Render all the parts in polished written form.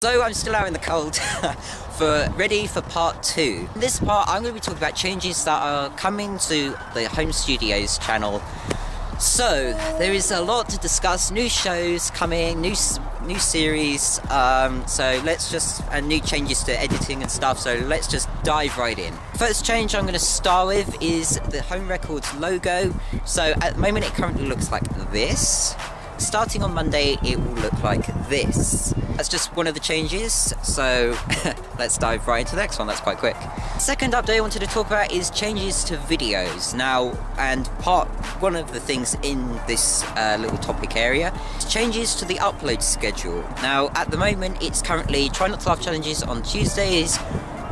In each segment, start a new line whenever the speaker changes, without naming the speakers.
So I'm still out in the cold, ready for part 2. In this part, I'm going to be talking about changes that are coming to the Home Studios channel. So there is a lot to discuss. New shows coming, new series. And new changes to editing and stuff. So let's just dive right in. First change I'm going to start with is the Home Records logo. So at the moment, it currently looks like this. Starting on Monday, it will look like this. That's just one of the changes, so let's dive right into the next one. That's quite quick. Second update I wanted to talk about is changes to videos. Now, and one of the things in this little topic area is changes to the upload schedule. Now, at the moment, it's currently Try Not to Laugh challenges on Tuesdays,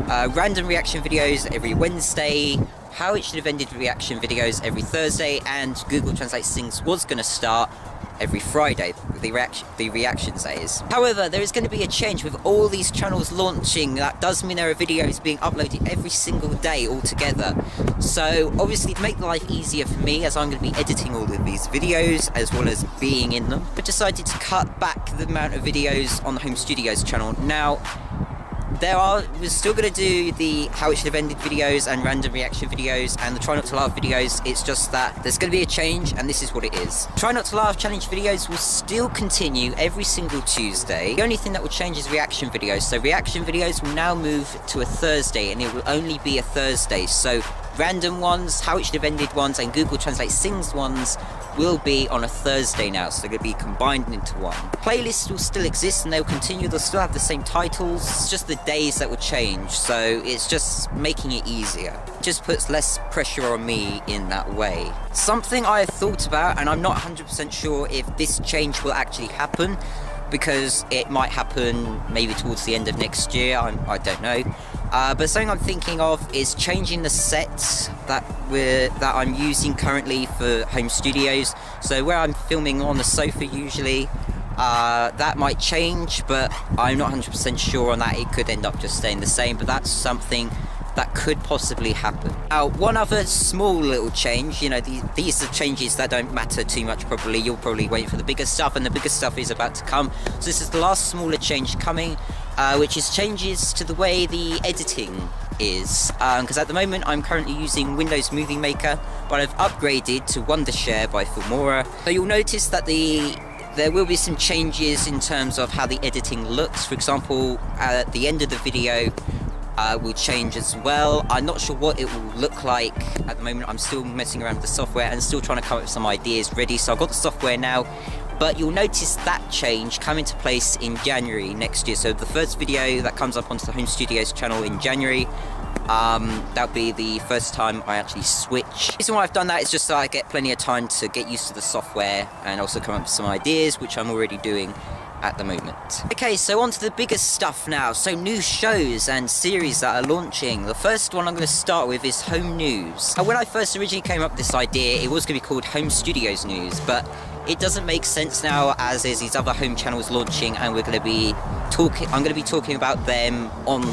random reaction videos every Wednesday, How It Should Have Ended reaction videos every Thursday, and Google Translate Things was going to start every Friday, the reactions that is. However, there is going to be a change with all these channels launching. That does mean there are videos being uploaded every single day altogether. So obviously, to make life easier for me, as I'm going to be editing all of these videos as well as being in them, I decided to cut back the amount of videos on the Home Studios channel. Now, we're still going to do the How It Should Have Ended videos and random reaction videos and the Try Not to Laugh videos. It's just that there's going to be a change, and this is what it is. Try Not to Laugh challenge videos will still continue every single Tuesday. The only thing that will change is reaction videos. So reaction videos will now move to a Thursday, and it will only be a Thursday. So random ones, How It Should Have Ended ones, and Google Translate Sings ones will be on a Thursday now, so they're going to be combined into one. Playlists will still exist and they'll continue, they'll still have the same titles, it's just the days that will change, so it's just making it easier. It just puts less pressure on me in that way. Something I have thought about, and I'm not 100% sure if this change will actually happen, because it might happen maybe towards the end of next year, I don't know. But something I'm thinking of is changing the sets that I'm using currently for home studios. So where I'm filming on the sofa usually, that might change, but I'm not 100% sure on that. It could end up just staying the same, but that's something that could possibly happen. Now, one other small little change, these are changes that don't matter too much probably. You'll probably wait for the bigger stuff, and the bigger stuff is about to come. So this is the last smaller change coming, which is changes to the way the editing is. Because at the moment I'm currently using Windows Movie Maker, but I've upgraded to Wondershare by Filmora. So you'll notice that there will be some changes in terms of how the editing looks. For example, at the end of the video, will change as well. I'm not sure what it will look like at the moment. I'm still messing around with the software and still trying to come up with some ideas ready. So I've got the software now, but you'll notice that change come into place in January next year. So the first video that comes up onto the Home Studios channel in January, that'll be the first time I actually switch. The reason why I've done that is just so I get plenty of time to get used to the software and also come up with some ideas, which I'm already doing at the moment. Okay, so on to the biggest stuff now. So new shows and series that are launching. The first one I'm going to start with is Home News. Now, when I first originally came up with this idea, it was going to be called Home Studios News, but it doesn't make sense now as there's these other home channels launching, and I'm going to be talking about them on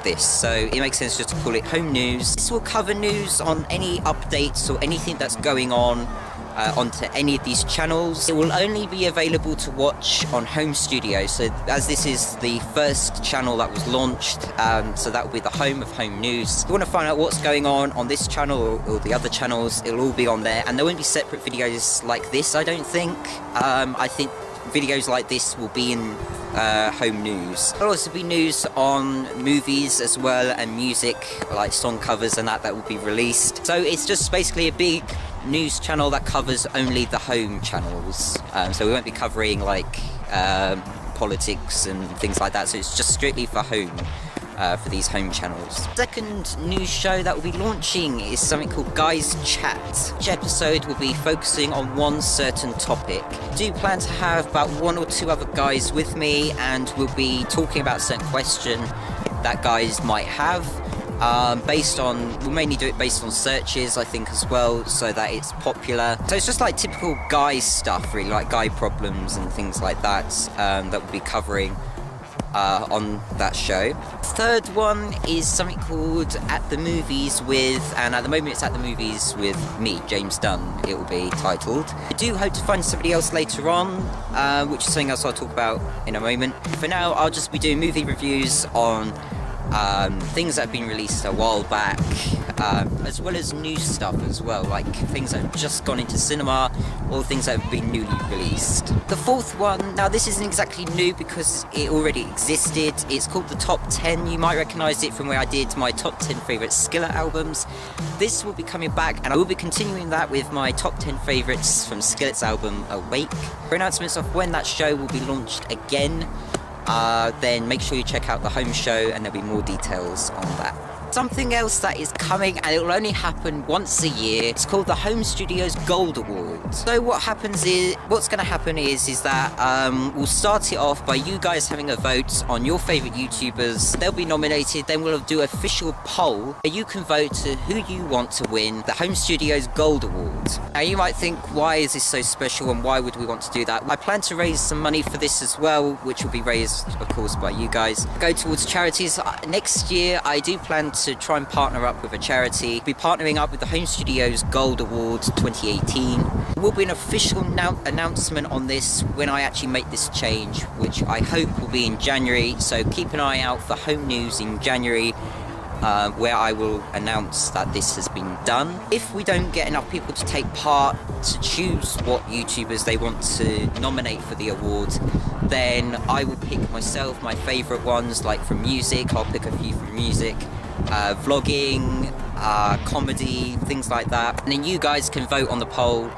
this, so it makes sense just to call it Home News. This will cover news on any updates or anything that's going on onto any of these channels. It will only be available to watch on Home Studio, so as this is the first channel that was launched, so that will be the home of Home News. If you want to find out what's going on this channel or the other channels, it'll all be on there, and there won't be separate videos like this, I don't think. I think videos like this will be in Home News. There'll also be news on movies as well, and music, like song covers and that will be released. So it's just basically a big news channel that covers only the home channels. So we won't be covering like politics and things like that. So it's just strictly for home. For these home channels. Second news show that will be launching is something called Guys Chat. Each episode will be focusing on one certain topic. I do plan to have about 1 or 2 other guys with me, and we'll be talking about a certain question that guys might have. We'll mainly do it based on searches, I think, as well, so that it's popular. So it's just like typical guy stuff, really, like guy problems and things like that, that we'll be covering on that show. Third one is something called At the Movies with, and at the moment it's At the Movies with me, James Dunn, it will be titled. I do hope to find somebody else later on, which is something else I'll talk about in a moment. For now, I'll just be doing movie reviews on things that have been released a while back, as well as new stuff as well, like things that have just gone into cinema or things that have been newly released. The fourth one, now this isn't exactly new because it already existed. It's called the Top 10. You might recognise it from where I did my top 10 favourite Skillet albums. This will be coming back, and I will be continuing that with my top 10 favourites from Skillet's album Awake. For announcements of when that show will be launched again, then make sure you check out the home show and there'll be more details on that. Something else that is coming, and it will only happen once a year. It's called the Home Studios Gold Award. So what's going to happen is that we'll start it off by you guys having a vote on your favourite YouTubers. They'll be nominated, then we'll do an official poll where you can vote to who you want to win the Home Studios Gold Award. Now you might think, why is this so special and why would we want to do that? I plan to raise some money for this as well, which will be raised of course by you guys. Go towards charities. Next year I do plan to try and partner up with a charity. We'll be partnering up with the Home Studios Gold Awards 2018. There will be an official announcement on this when I actually make this change, which I hope will be in January, so keep an eye out for home news in January, where I will announce that this has been done. If we don't get enough people to take part to choose what YouTubers they want to nominate for the award, then I will pick myself my favourite ones, like from music. I'll pick a few from music, vlogging, comedy, things like that, and then you guys can vote on the poll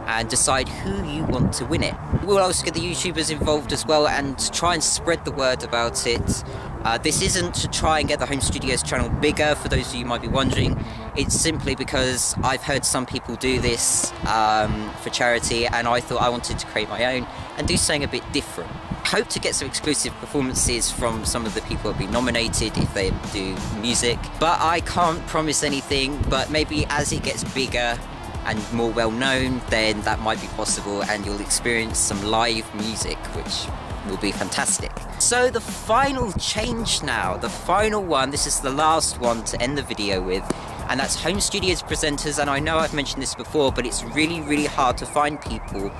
and decide who you want to win it. We'll also get the YouTubers involved as well and try and spread the word about it. This isn't to try and get the Home Studios channel bigger, for those of you who might be wondering. It's simply because I've heard some people do this for charity, and I thought I wanted to create my own and do something a bit different. Hope to get some exclusive performances from some of the people that will be nominated if they do music, but I can't promise anything. But maybe as it gets bigger and more well known, then that might be possible and you'll experience some live music, which will be fantastic. So the final change now, the final one, this is the last one to end the video with, and that's Home Studios presenters. And I know I've mentioned this before, but it's really hard to find people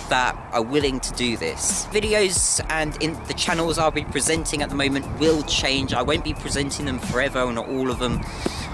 that are willing to do this. Videos and in the channels I'll be presenting at the moment will change. I won't be presenting them forever, or not all of them.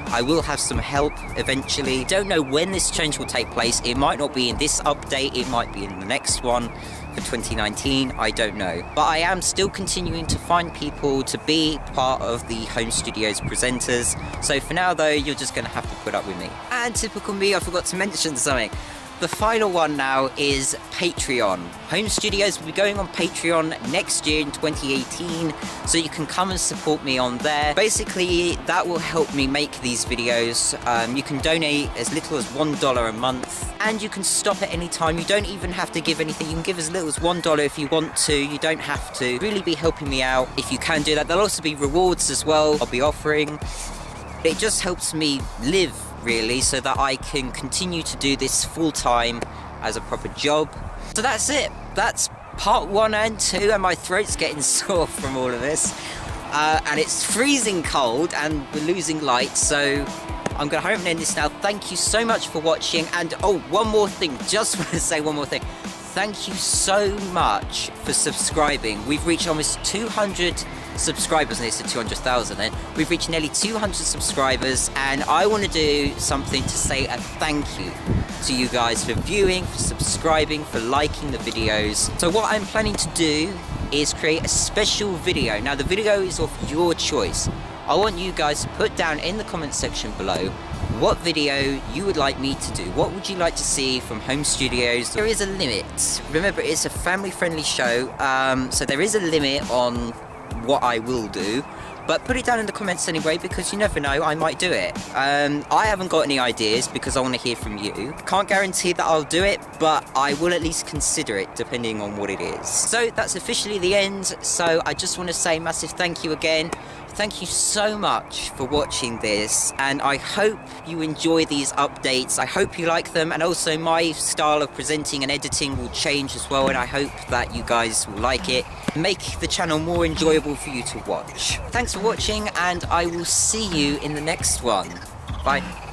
I will have some help eventually. Don't know when this change will take place. It might not be in this update, it might be in the next one for 2019, I don't know. But I am still continuing to find people to be part of the Home Studios presenters. So for now though, you're just gonna have to put up with me. And typical me, I forgot to mention something. The final one now is Patreon. Home Studios will be going on Patreon next year in 2018, so you can come and support me on there. Basically, that will help me make these videos. You can donate as little as $1 a month, and you can stop at any time. You don't even have to give anything. You can give as little as $1 if you want to. You don't have to. Really be helping me out if you can do that. There'll also be rewards as well I'll be offering. It just helps me live, really, so that I can continue to do this full-time as a proper job. So that's it. That's part 1 and 2, and my throat's getting sore from all of this. And it's freezing cold, and we're losing light, so I'm going to hurry up and end this now. Thank you so much for watching, and oh, one more thing. Just want to say one more thing. Thank you so much for subscribing. We've reached almost 200 subscribers, and it's at 200,000 then. We've reached nearly 200 subscribers, and I want to do something to say a thank you to you guys for viewing, for subscribing, for liking the videos. So what I'm planning to do is create a special video. Now the video is of your choice. I want you guys to put down in the comment section below what video you would like me to do. What would you like to see from Home Studios? There is a limit. Remember, it's a family-friendly show, so there is a limit on what I will do, but put it down in the comments anyway, because you never know, I might do it. I haven't got any ideas because I want to hear from you. Can't guarantee that I'll do it, but I will at least consider it depending on what it is. So that's officially the end, so I just want to say a massive thank you again. thank you so much for watching this, and I hope you enjoy these updates. I hope you like them, and also my style of presenting and editing will change as well, and I hope that you guys will like it. Make the channel more enjoyable for you to watch. Thanks for watching, and I will see you in the next one. Bye.